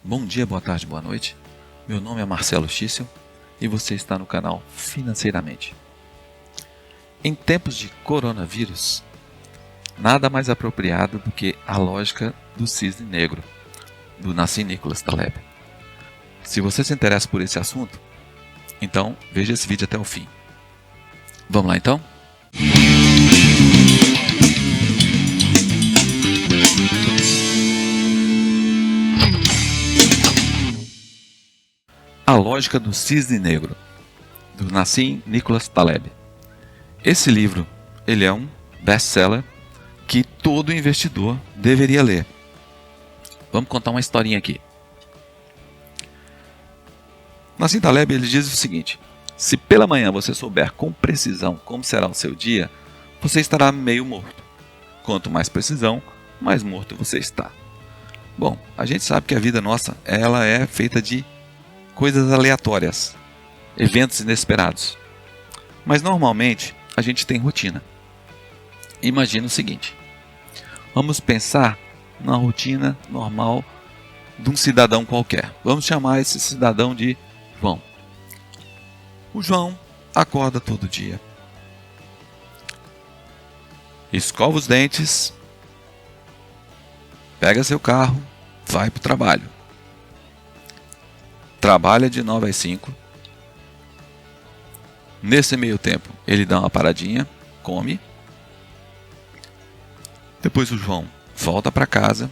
Bom dia, boa tarde, boa noite. Meu nome é Marcelo Schissel e você está no canal Financeiramente. Em tempos de coronavírus, nada mais apropriado do que a lógica do cisne negro, do Nassim Nicholas Taleb. Se você se interessa por esse assunto, então veja esse vídeo até o fim. Vamos lá então? A lógica do cisne negro, do Nassim Nicholas Taleb. Esse livro, ele é um best-seller que todo investidor deveria ler. Vamos contar uma historinha aqui. Nassim Taleb, ele diz o seguinte: se pela manhã você souber com precisão como será o seu dia, você estará meio morto. Quanto mais precisão, mais morto você está. Bom, a gente sabe que a vida nossa, ela é feita de coisas aleatórias, eventos inesperados. Mas normalmente a gente tem rotina. Imagina o seguinte: vamos pensar na rotina normal de um cidadão qualquer. Vamos chamar esse cidadão de João. O João acorda todo dia, escova os dentes, pega seu carro, vai para o trabalho. Trabalha de 9 às 5. Nesse meio tempo, ele dá uma paradinha, come. Depois o João volta para casa.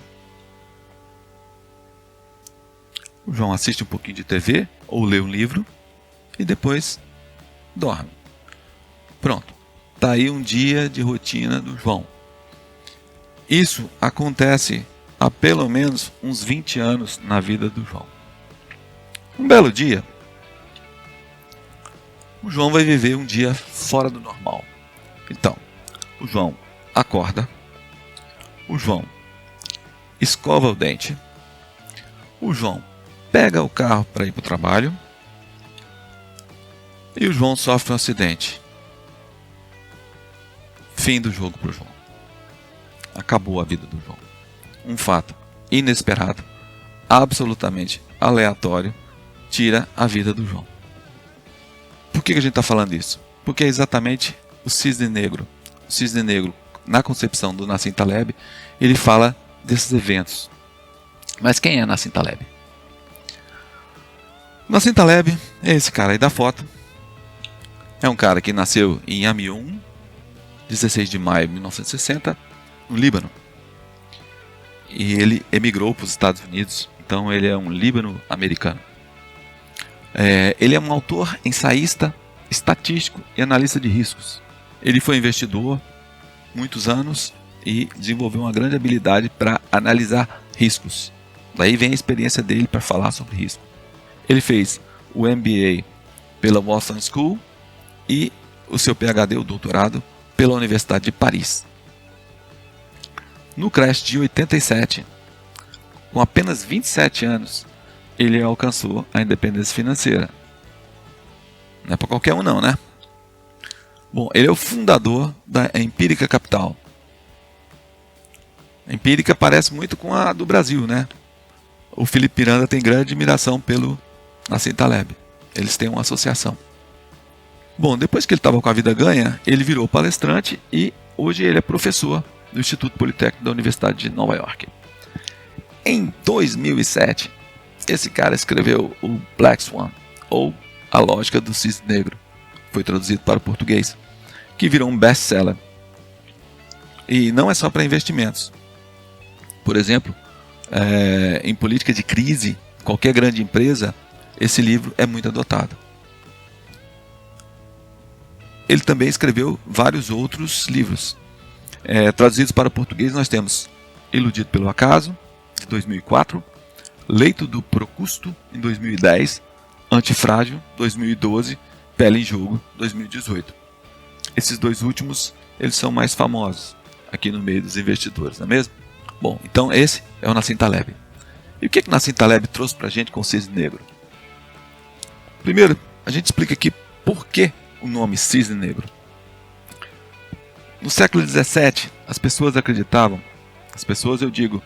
O João assiste um pouquinho de TV ou lê um livro e depois dorme. Pronto. Tá aí um dia de rotina do João. Isso acontece há pelo menos uns 20 anos na vida do João. Um belo dia, o João vai viver um dia fora do normal. Então, o João acorda, o João escova o dente, o João pega o carro para ir para o trabalho e o João sofre um acidente. Fim do jogo para o João. Acabou a vida do João. Um fato inesperado, absolutamente aleatório, tira a vida do João. Por que a gente está falando isso? Porque é exatamente o cisne negro. O cisne negro, na concepção do Nassim Taleb, ele fala desses eventos. Mas quem é Nassim Taleb? Nassim Taleb é esse cara aí da foto. É um cara que nasceu em Amiens, 16 de maio de 1960, no Líbano. E ele emigrou para os Estados Unidos, então ele é um líbano-americano. Ele é um autor, ensaísta, estatístico e analista de riscos. Ele foi investidor muitos anos e desenvolveu uma grande habilidade para analisar riscos. Daí vem a experiência dele para falar sobre risco. Ele fez o MBA pela Boston School e o seu PhD, o doutorado, pela Universidade de Paris. No crash de 87, com apenas 27 anos, ele alcançou a independência financeira. Não é para qualquer um não, né? Bom, ele é o fundador da Empírica Capital. A Empírica parece muito com a do Brasil, né? O Felipe Miranda tem grande admiração pelo Nassim Taleb. Eles têm uma associação. Bom, depois que ele estava com a vida ganha, ele virou palestrante e hoje ele é professor do Instituto Politécnico da Universidade de Nova York. Em 2007, esse cara escreveu o Black Swan, ou A Lógica do Cisne Negro. Foi traduzido para o português, que virou um best-seller. E não é só para investimentos. Por exemplo, em política de crise, qualquer grande empresa, esse livro é muito adotado. Ele também escreveu vários outros livros. Traduzidos para o português, nós temos Iludido pelo Acaso, de 2004, Leito do Procusto, em 2010, Antifrágil, 2012, Pele em Jogo, 2018. Esses dois últimos, eles são mais famosos aqui no meio dos investidores, não é mesmo? Bom, então esse é o Nassim Taleb. E o que Nassim Taleb trouxe para a gente com o cisne negro? Primeiro, a gente explica aqui por que o nome cisne negro. No século XVII, as pessoas acreditavam, as pessoas eu digo,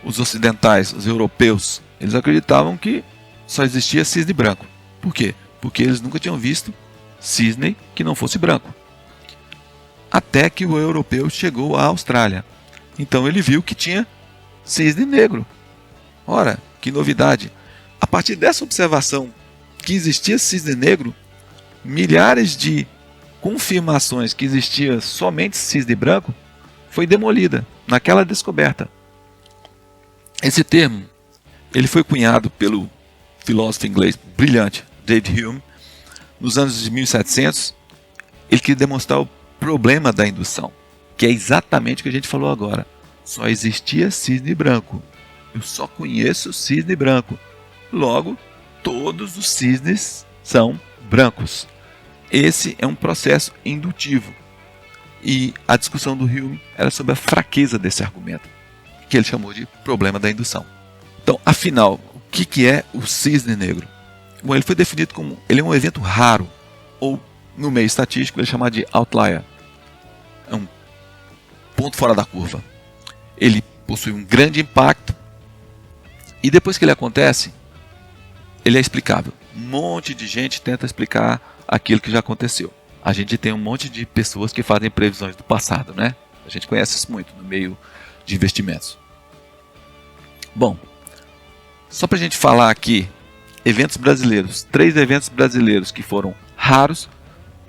os ocidentais, os europeus, Eles acreditavam que só existia cisne branco. Por quê? Porque eles nunca tinham visto cisne que não fosse branco. Até que o europeu chegou à Austrália. Então ele viu que tinha cisne negro. Ora, que novidade! A partir dessa observação que existia cisne negro, milhares de confirmações que existia somente cisne branco foi demolida naquela descoberta. Esse termo ele foi cunhado pelo filósofo inglês brilhante David Hume nos anos de 1700. Ele queria demonstrar o problema da indução, que é exatamente o que a gente falou agora. Só existia cisne branco. Eu só conheço cisne branco. Logo, todos os cisnes são brancos. Esse é um processo indutivo. E a discussão do Hume era sobre a fraqueza desse argumento, que ele chamou de problema da indução. Então, afinal, o que é o cisne negro? Bom, ele foi definido como ele é um evento raro, ou no meio estatístico ele é chamado de outlier. É um ponto fora da curva. Ele possui um grande impacto e depois que ele acontece, ele é explicável. Um monte de gente tenta explicar aquilo que já aconteceu. A gente tem um monte de pessoas que fazem previsões do passado, né? A gente conhece isso muito no meio de investimentos. Bom, só para a gente falar aqui, eventos brasileiros, 3 eventos brasileiros que foram raros,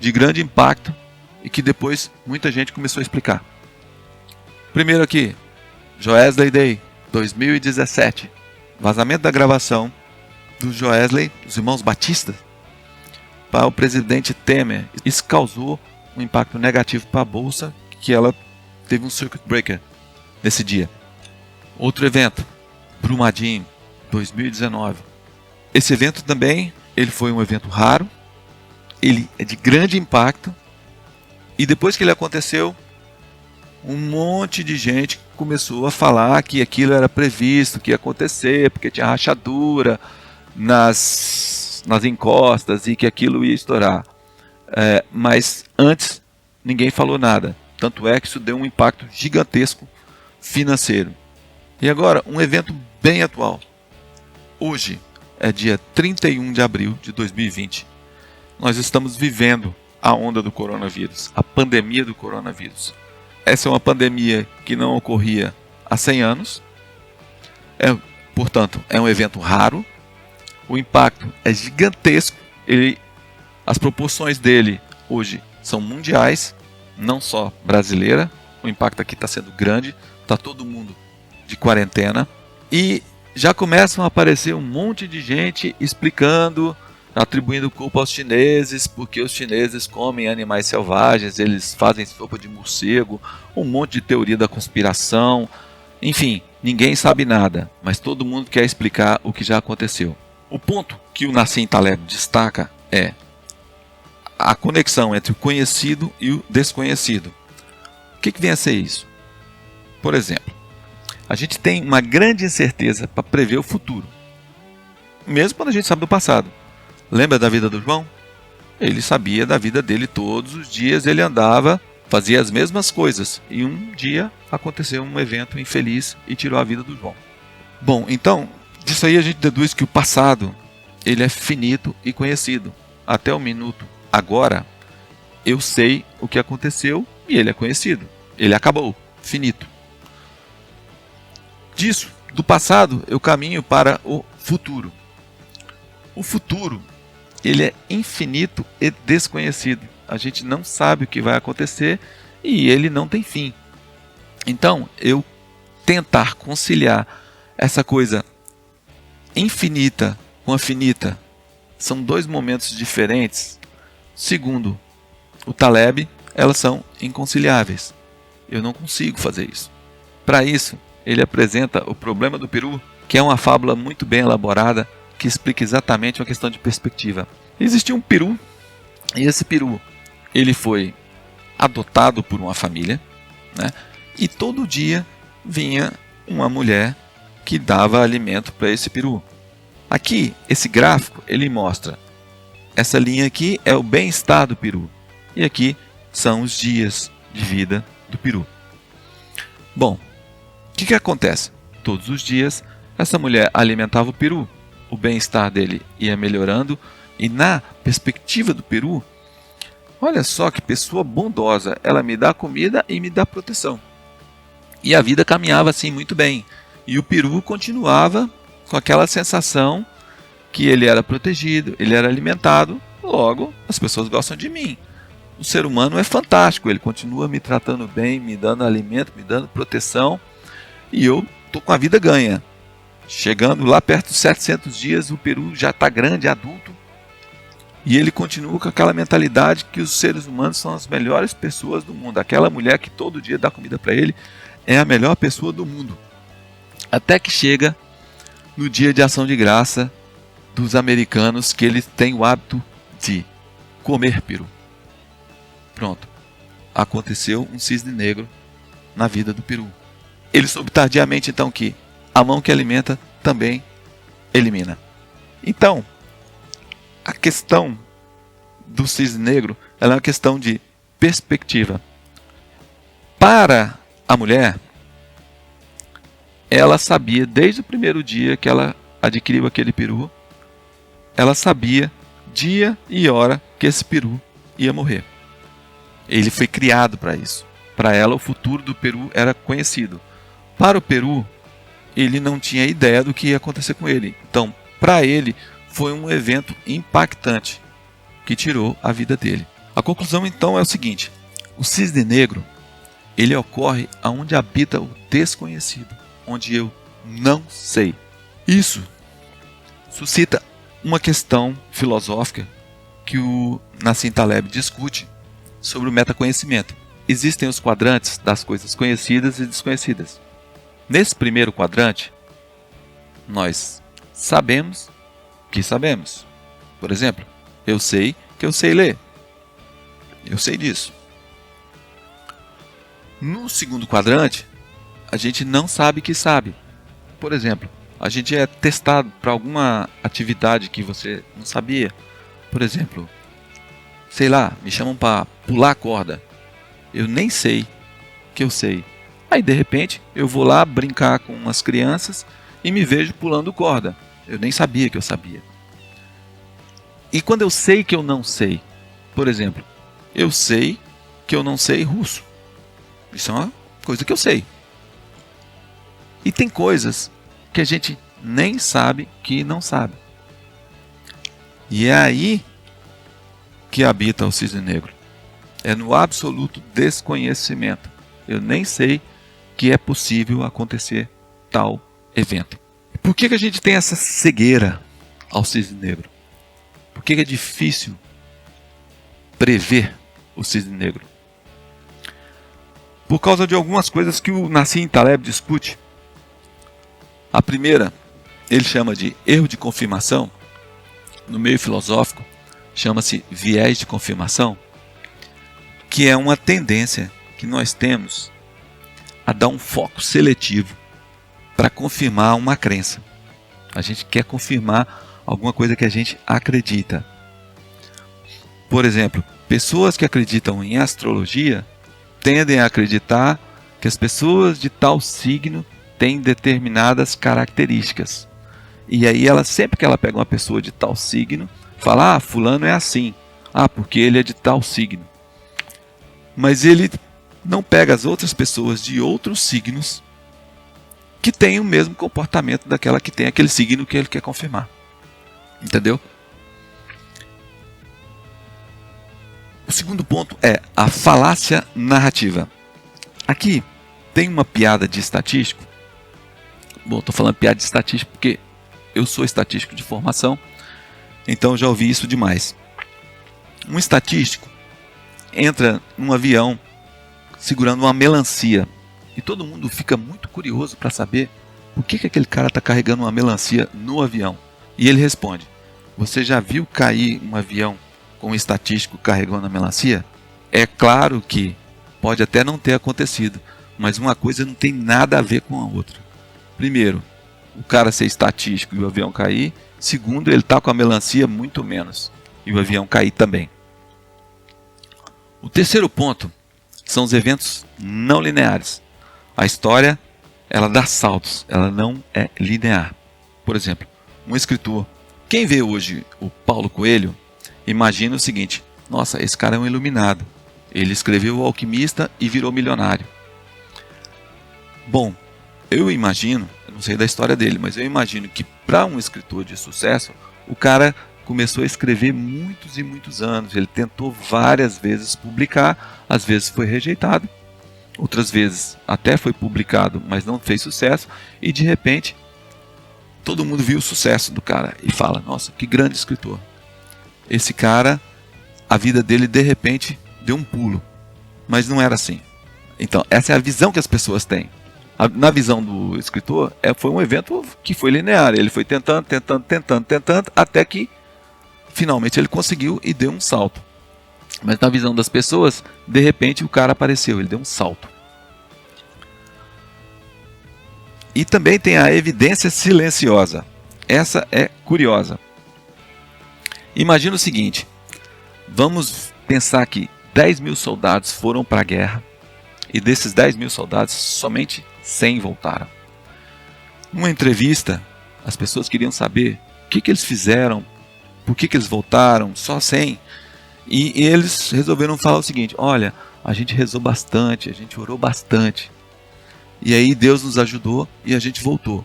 de grande impacto e que depois muita gente começou a explicar. Primeiro aqui, Joesley Day, 2017. Vazamento da gravação do Joesley, dos irmãos Batista, para o presidente Temer. Isso causou um impacto negativo para a Bolsa, que ela teve um circuit breaker nesse dia. Outro evento, Brumadinho, 2019. Esse evento também ele foi um evento raro, ele é de grande impacto, e depois que ele aconteceu, um monte de gente começou a falar que aquilo era previsto, que ia acontecer, porque tinha rachadura nas encostas e que aquilo ia estourar. Mas antes ninguém falou nada. Tanto é que isso deu um impacto gigantesco financeiro. E agora, um evento bem atual. Hoje é dia 31 de abril de 2020. Nós estamos vivendo a onda do coronavírus, a pandemia do coronavírus. Essa é uma pandemia que não ocorria há 100 anos. Portanto, é um evento raro. O impacto é gigantesco. As proporções dele hoje são mundiais, não só brasileira. O impacto aqui está sendo grande. Está todo mundo de quarentena. E já começam a aparecer um monte de gente explicando, atribuindo culpa aos chineses, porque os chineses comem animais selvagens, eles fazem sopa de morcego, um monte de teoria da conspiração. Enfim, ninguém sabe nada, mas todo mundo quer explicar o que já aconteceu. O ponto que o Nassim Taleb destaca é a conexão entre o conhecido e o desconhecido. O que vem a ser isso? Por exemplo, a gente tem uma grande incerteza para prever o futuro, mesmo quando a gente sabe do passado. Lembra da vida do João? Ele sabia da vida dele todos os dias, ele andava, fazia as mesmas coisas. E um dia aconteceu um evento infeliz e tirou a vida do João. Bom, então, disso aí a gente deduz que o passado ele é finito e conhecido. Até o minuto agora, eu sei o que aconteceu e ele é conhecido. Ele acabou, finito. Disso, do passado, eu caminho para o futuro. O futuro ele é infinito e desconhecido. A gente não sabe o que vai acontecer e ele não tem fim. Então, eu tentar conciliar essa coisa infinita com a finita são 2 momentos diferentes. Segundo o Taleb, elas são inconciliáveis. Eu não consigo fazer isso. Para isso, ele apresenta o problema do peru, que é uma fábula muito bem elaborada, que explica exatamente uma questão de perspectiva. Existia um peru, e esse peru ele foi adotado por uma família, né? E todo dia vinha uma mulher que dava alimento para esse peru. Aqui, esse gráfico, ele mostra, essa linha aqui é o bem-estar do peru, e aqui são os dias de vida do peru. Bom, o que acontece? Todos os dias Essa mulher alimentava o peru, o bem-estar dele ia melhorando, e na perspectiva do peru, olha só que pessoa bondosa, ela me dá comida e me dá proteção. E a vida caminhava assim muito bem. E o peru continuava com aquela sensação que ele era protegido, ele era alimentado, logo as pessoas gostam de mim. O ser humano é fantástico, ele continua me tratando bem, me dando alimento, me dando proteção, e eu estou com a vida ganha. Chegando lá perto dos 700 dias, o peru já está grande, adulto, e ele continua com aquela mentalidade que os seres humanos são as melhores pessoas do mundo. Aquela mulher que todo dia dá comida para ele é a melhor pessoa do mundo. Até que chega no dia de ação de graça dos americanos, que eles têm o hábito de comer peru. Pronto. Aconteceu um cisne negro na vida do peru. Ele soube tardiamente então que a mão que alimenta também elimina. Então, a questão do cisne negro, ela é uma questão de perspectiva. Para a mulher, ela sabia desde o primeiro dia que ela adquiriu aquele peru, ela sabia dia e hora que esse peru ia morrer. Ele foi criado para isso. Para ela, o futuro do peru era conhecido. Para o peru, ele não tinha ideia do que ia acontecer com ele. Então, para ele, foi um evento impactante que tirou a vida dele. A conclusão, então, é o seguinte: o cisne negro, ele ocorre onde habita o desconhecido, onde eu não sei. Isso suscita uma questão filosófica que o Nassim Taleb discute sobre o metaconhecimento. Existem os quadrantes das coisas conhecidas e desconhecidas. Nesse primeiro quadrante, nós sabemos que sabemos. Por exemplo, eu sei que eu sei ler. Eu sei disso. No segundo quadrante, a gente não sabe que sabe. Por exemplo, a gente é testado para alguma atividade que você não sabia. Por exemplo, sei lá, me chamam para pular corda. Eu nem sei que eu sei. Aí de repente eu vou lá brincar com umas crianças e me vejo pulando corda. Eu nem sabia que eu sabia. E quando eu sei que eu não sei, por exemplo, eu sei que eu não sei russo. Isso é uma coisa que eu sei. E tem coisas que a gente nem sabe que não sabe. E é aí que habita o cisne negro. É no absoluto desconhecimento. Eu nem sei que é possível acontecer tal evento. Por que a gente tem essa cegueira ao cisne negro? Por que é difícil prever o cisne negro? Por causa de algumas coisas que o Nassim Taleb discute. A primeira, ele chama de erro de confirmação. No meio filosófico, chama-se viés de confirmação, que é uma tendência que nós temos a dar um foco seletivo para confirmar uma crença. A gente quer confirmar alguma coisa que a gente acredita. Por exemplo, pessoas que acreditam em astrologia tendem a acreditar que as pessoas de tal signo têm determinadas características. E aí sempre que ela pega uma pessoa de tal signo, fala: fulano é assim. Porque ele é de tal signo. Mas ele não pega as outras pessoas de outros signos que têm o mesmo comportamento daquela que tem aquele signo que ele quer confirmar. Entendeu? O segundo ponto é a falácia narrativa. Aqui tem uma piada de estatístico. Bom, estou falando piada de estatístico porque eu sou estatístico de formação, então já ouvi isso demais. Um estatístico entra num avião segurando uma melancia e todo mundo fica muito curioso para saber por que aquele cara está carregando uma melancia no avião. E ele responde: você já viu cair um avião com um estatístico carregando a melancia? É claro que pode até não ter acontecido, mas uma coisa não tem nada a ver com a outra. Primeiro, o cara ser estatístico e o avião cair. Segundo, ele está com a melancia muito menos e o avião cair também. O terceiro ponto são os eventos não lineares. A história ela dá saltos, ela não é linear. Por exemplo, um escritor, quem vê hoje o Paulo Coelho, imagina o seguinte: nossa, esse cara é um iluminado, ele escreveu O Alquimista e virou milionário. Bom, eu imagino, eu não sei da história dele, mas eu imagino que para um escritor de sucesso, o cara começou a escrever muitos e muitos anos, ele tentou várias vezes publicar, às vezes foi rejeitado, outras vezes até foi publicado, mas não fez sucesso, e de repente todo mundo viu o sucesso do cara e fala: nossa, que grande escritor. Esse cara, a vida dele de repente deu um pulo, mas não era assim. Então essa é a visão que as pessoas têm. Na visão do escritor, foi um evento que foi linear, ele foi tentando, até que finalmente ele conseguiu e deu um salto. Mas na visão das pessoas, de repente o cara apareceu, ele deu um salto. E também tem a evidência silenciosa. Essa é curiosa. Imagina o seguinte: vamos pensar que 10 mil soldados foram para a guerra, e desses 10 mil soldados, somente 100 voltaram. Numa entrevista, as pessoas queriam saber o que eles fizeram, por que eles voltaram, só 100. E eles resolveram falar o seguinte: olha, a gente rezou bastante, a gente orou bastante, e aí Deus nos ajudou e a gente voltou.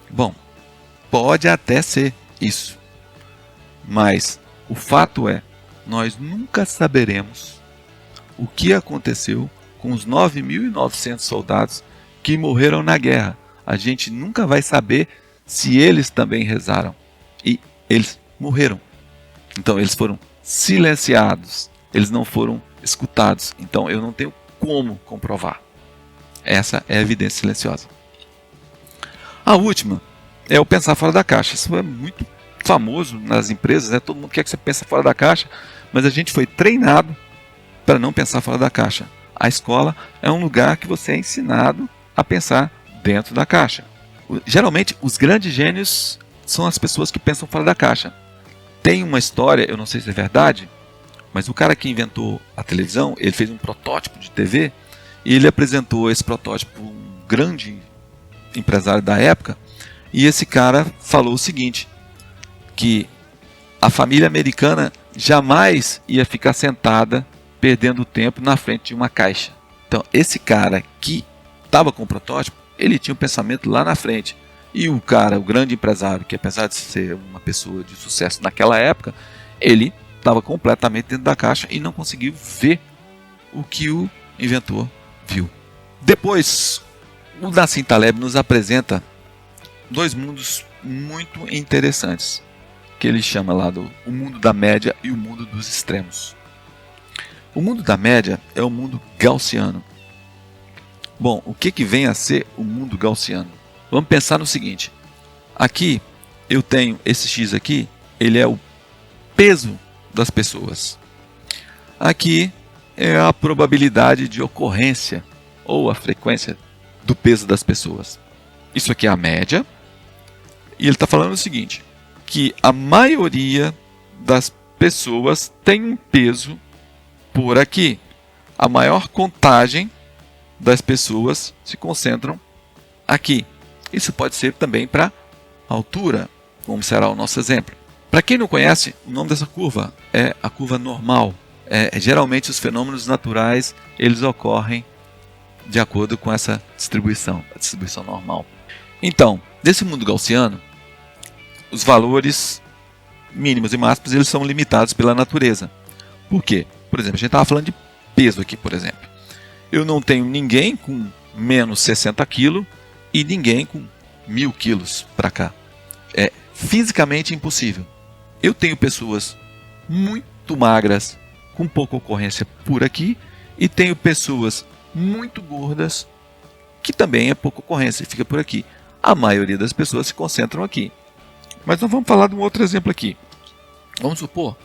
Bom, pode até ser isso, mas o fato é, nós nunca saberemos o que aconteceu com os 9.900 soldados que morreram na guerra. A gente nunca vai saber se eles também rezaram. E eles morreram. Então eles foram silenciados. Eles não foram escutados. Então eu não tenho como comprovar. Essa é a evidência silenciosa. A última é o pensar fora da caixa. Isso é muito famoso nas empresas, né? Todo mundo quer que você pense fora da caixa, mas a gente foi treinado para não pensar fora da caixa. A escola é um lugar que você é ensinado a pensar dentro da caixa. Geralmente, os grandes gênios são as pessoas que pensam fora da caixa. Tem uma história, eu não sei se é verdade, mas o cara que inventou a televisão, ele fez um protótipo de TV e ele apresentou esse protótipo para um grande empresário da época, e esse cara falou o seguinte, que a família americana jamais ia ficar sentada perdendo tempo na frente de uma caixa. Então esse cara que estava com o protótipo, ele tinha um pensamento lá na frente. E o cara, o grande empresário, que apesar de ser uma pessoa de sucesso naquela época, ele estava completamente dentro da caixa e não conseguiu ver o que o inventor viu. Depois, o Nassim Taleb nos apresenta dois mundos muito interessantes, que ele chama lá do o mundo da média e o mundo dos extremos. O mundo da média é o mundo gaussiano. Bom, o que vem a ser o mundo gaussiano? Vamos pensar no seguinte. Aqui eu tenho esse X aqui, ele é o peso das pessoas. Aqui é a probabilidade de ocorrência ou a frequência do peso das pessoas. Isso aqui é a média. E ele está falando o seguinte, que a maioria das pessoas tem um peso por aqui. A maior contagem das pessoas se concentram aqui. Isso pode ser também para altura, como será o nosso exemplo. Para quem não conhece, o nome dessa curva é a curva normal. Geralmente os fenômenos naturais eles ocorrem de acordo com essa distribuição, a distribuição normal. Então, nesse mundo gaussiano, os valores mínimos e máximos eles são limitados pela natureza. Por quê? Por exemplo, a gente estava falando de peso aqui, por exemplo. Eu não tenho ninguém com menos 60 kg e ninguém com 1.000 kg para cá. É fisicamente impossível. Eu tenho pessoas muito magras, com pouca ocorrência por aqui, e tenho pessoas muito gordas, que também é pouca ocorrência, fica por aqui. A maioria das pessoas se concentram aqui. Mas nós vamos falar de um outro exemplo aqui. Vamos supor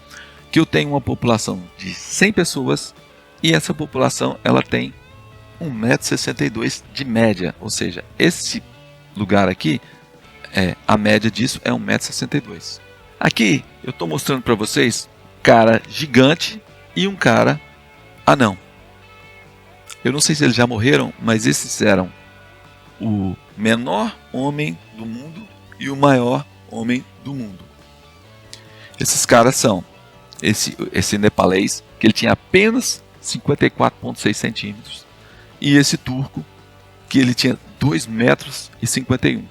que eu tenho uma população de 100 pessoas e essa população ela tem 1,62 m de média. Ou seja, esse lugar aqui, a média disso é 1,62 m. Aqui eu estou mostrando para vocês um cara gigante e um cara anão. Eu não sei se eles já morreram, mas esses eram o menor homem do mundo e o maior homem do mundo. Esses caras são esse nepalês, que ele tinha apenas 54,6 centímetros, e esse turco, que ele tinha 2,51 m.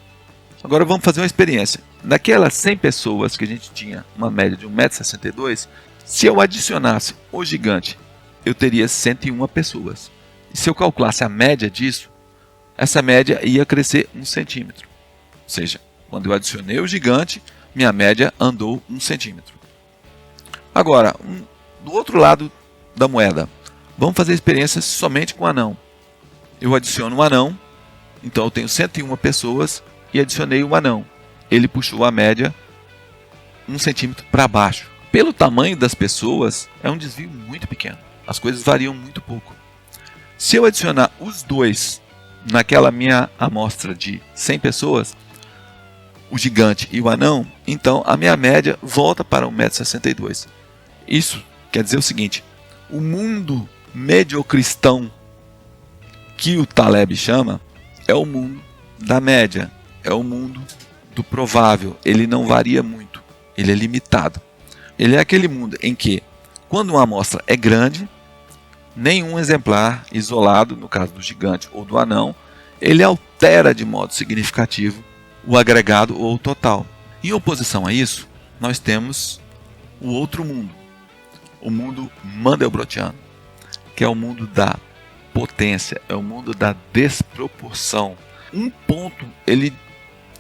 Agora vamos fazer uma experiência. Daquelas 100 pessoas que a gente tinha uma média de 1,62 m, se eu adicionasse o gigante, eu teria 101 pessoas. E se eu calculasse a média disso, essa média ia crescer 1 centímetro. Ou seja, quando eu adicionei o gigante, minha média andou 1 centímetro. Agora, do outro lado da moeda, vamos fazer experiência somente com o anão. Eu adiciono o anão, então eu tenho 101 pessoas e adicionei o anão. Ele puxou a média 1 centímetro para baixo. Pelo tamanho das pessoas, é um desvio muito pequeno. As coisas variam muito pouco. Se eu adicionar os dois naquela minha amostra de 100 pessoas, o gigante e o anão, então a minha média volta para 1,62 m. Isso quer dizer o seguinte: o mundo mediocristão que o Taleb chama é o mundo da média, é o mundo do provável. Ele não varia muito, ele é limitado. Ele é aquele mundo em que, quando uma amostra é grande, nenhum exemplar isolado, no caso do gigante ou do anão, ele altera de modo significativo o agregado ou o total. Em oposição a isso, nós temos o outro mundo, o mundo mandelbrottiano, que é o mundo da potência, é o mundo da desproporção. Um ponto, ele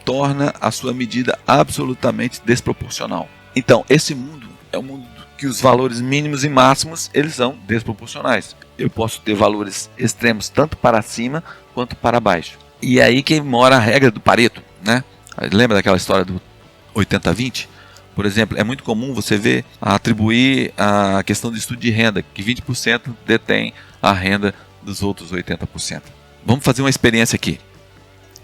torna a sua medida absolutamente desproporcional. Então, esse mundo é um mundo que os valores mínimos e máximos, eles são desproporcionais. Eu posso ter valores extremos tanto para cima quanto para baixo. E é aí que mora a regra do Pareto, né? Lembra daquela história do 80-20? Por exemplo, é muito comum você ver atribuir a questão do estudo de renda, que 20% detém a renda dos outros 80%. Vamos fazer uma experiência aqui.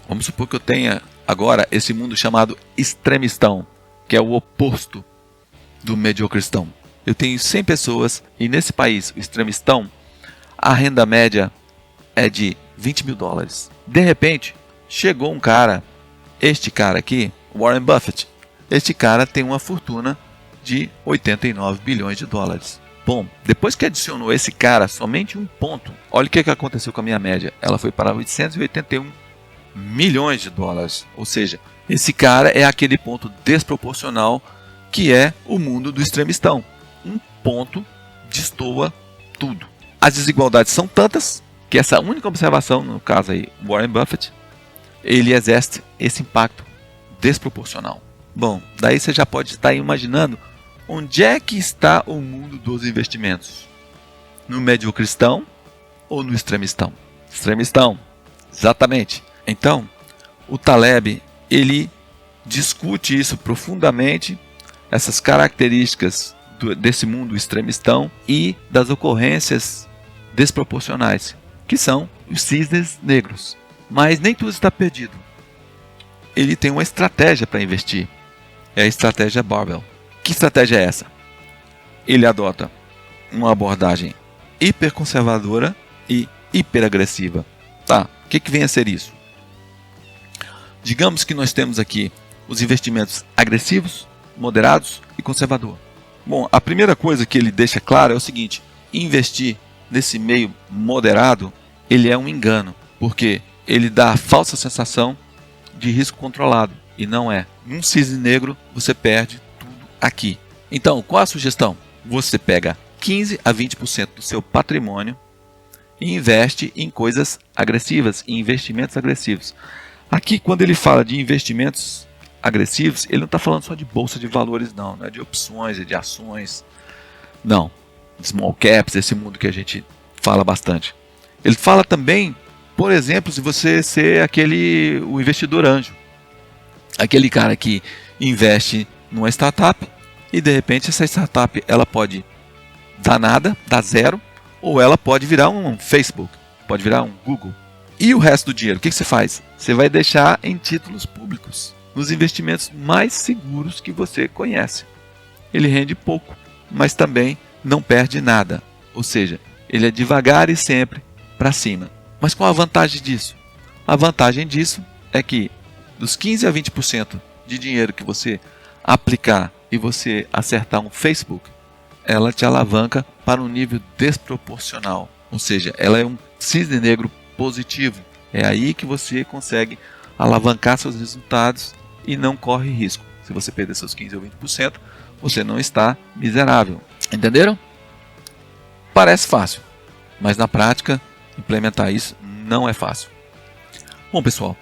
Vamos supor que eu tenha agora esse mundo chamado extremistão, que é o oposto do mediocristão. Eu tenho 100 pessoas e nesse país, o extremistão, a renda média é de 20 mil dólares. De repente, chegou um cara, este cara aqui, Warren Buffett. Este cara tem uma fortuna de 89 bilhões de dólares. Bom, depois que adicionou esse cara somente um ponto, olha o que aconteceu com a minha média. Ela foi para 881 milhões de dólares. Ou seja, esse cara é aquele ponto desproporcional que é o mundo do extremistão. Um ponto destoa tudo. As desigualdades são tantas que essa única observação, no caso aí, Warren Buffett, ele exerce esse impacto desproporcional. Bom, daí você já pode estar imaginando onde é que está o mundo dos investimentos. No mediocristão ou no extremistão? Extremistão, exatamente. Então, o Taleb, ele discute isso profundamente, essas características desse mundo extremistão e das ocorrências desproporcionais, que são os cisnes negros. Mas nem tudo está perdido. Ele tem uma estratégia para investir. É a estratégia Barbell. Que estratégia é essa? Ele adota uma abordagem hiperconservadora e hiperagressiva. Tá, o que vem a ser isso? Digamos que nós temos aqui os investimentos agressivos, moderados e conservador. Bom, a primeira coisa que ele deixa claro é o seguinte: investir nesse meio moderado, ele é um engano, porque ele dá a falsa sensação de risco controlado, e não é. Num cisne negro, você perde tudo aqui. Então, qual a sugestão? Você pega 15 a 20% do seu patrimônio e investe em coisas agressivas, em investimentos agressivos. Aqui, quando ele fala de investimentos agressivos, ele não está falando só de bolsa de valores, não é de opções e de ações, não, small caps, esse mundo que a gente fala bastante. Ele fala também, por exemplo, se você ser o investidor anjo, aquele cara que investe numa startup e de repente essa startup ela pode dar nada, dar zero, ou ela pode virar um Facebook, pode virar um Google. E o resto do dinheiro, o que você faz? Você vai deixar em títulos públicos, nos investimentos mais seguros que você conhece. Ele rende pouco, mas também não perde nada. Ou seja, ele é devagar e sempre para cima. Mas qual a vantagem disso? A vantagem disso é que dos 15 a 20% de dinheiro que você aplicar e você acertar um Facebook, ela te alavanca para um nível desproporcional. Ou seja, ela é um cisne negro positivo. É aí que você consegue alavancar seus resultados e não corre risco. Se você perder seus 15 ou 20%, você não está miserável. Entenderam? Parece fácil, mas na prática, implementar isso não é fácil. Bom, pessoal,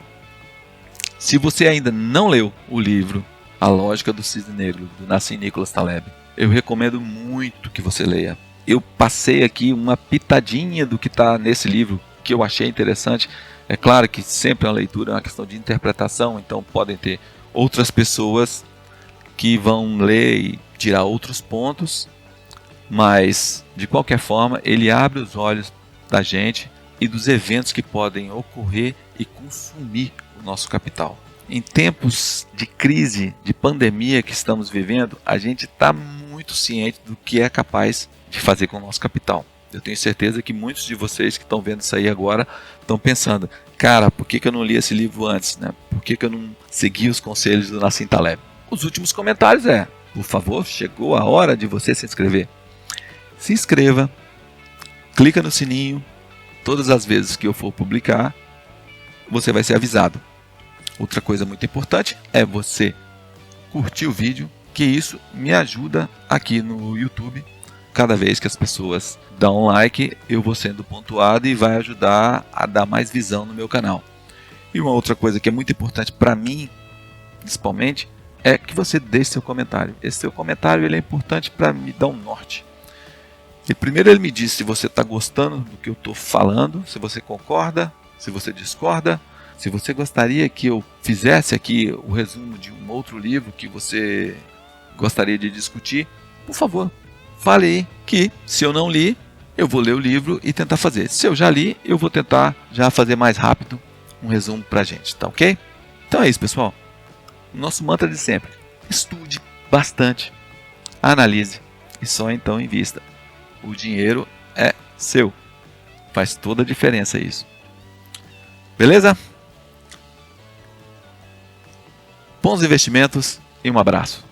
se você ainda não leu o livro A Lógica do Cisne Negro, do Nassim Nicholas Taleb, eu recomendo muito que você leia. Eu passei aqui uma pitadinha do que está nesse livro, que eu achei interessante. É claro que sempre a leitura é uma questão de interpretação, então podem ter outras pessoas que vão ler e tirar outros pontos, mas de qualquer forma ele abre os olhos da gente e dos eventos que podem ocorrer e consumir o nosso capital. Em tempos de crise, de pandemia que estamos vivendo, a gente está muito ciente do que é capaz de fazer com o nosso capital. Eu tenho certeza que muitos de vocês que estão vendo isso aí agora estão pensando: cara, por que eu não li esse livro antes? Né? Por que eu não segui os conselhos do Nassim Taleb? Os últimos comentários por favor, chegou a hora de você se inscrever. Se inscreva, clica no sininho, todas as vezes que eu for publicar, você vai ser avisado. Outra coisa muito importante é você curtir o vídeo, que isso me ajuda aqui no YouTube. Cada vez que as pessoas dão um like, eu vou sendo pontuado e vai ajudar a dar mais visão no meu canal. E uma outra coisa que é muito importante para mim, principalmente, é que você deixe seu comentário. Esse seu comentário ele é importante para me dar um norte. E primeiro ele me diz se você está gostando do que eu estou falando, se você concorda, se você discorda, se você gostaria que eu fizesse aqui o resumo de um outro livro que você gostaria de discutir, por favor, fale aí que se eu não li, eu vou ler o livro e tentar fazer. Se eu já li, eu vou tentar já fazer mais rápido um resumo para a gente, tá ok? Então é isso, pessoal. Nosso mantra de sempre: estude bastante, analise e só então invista. O dinheiro é seu. Faz toda a diferença isso. Beleza? Bons investimentos e um abraço.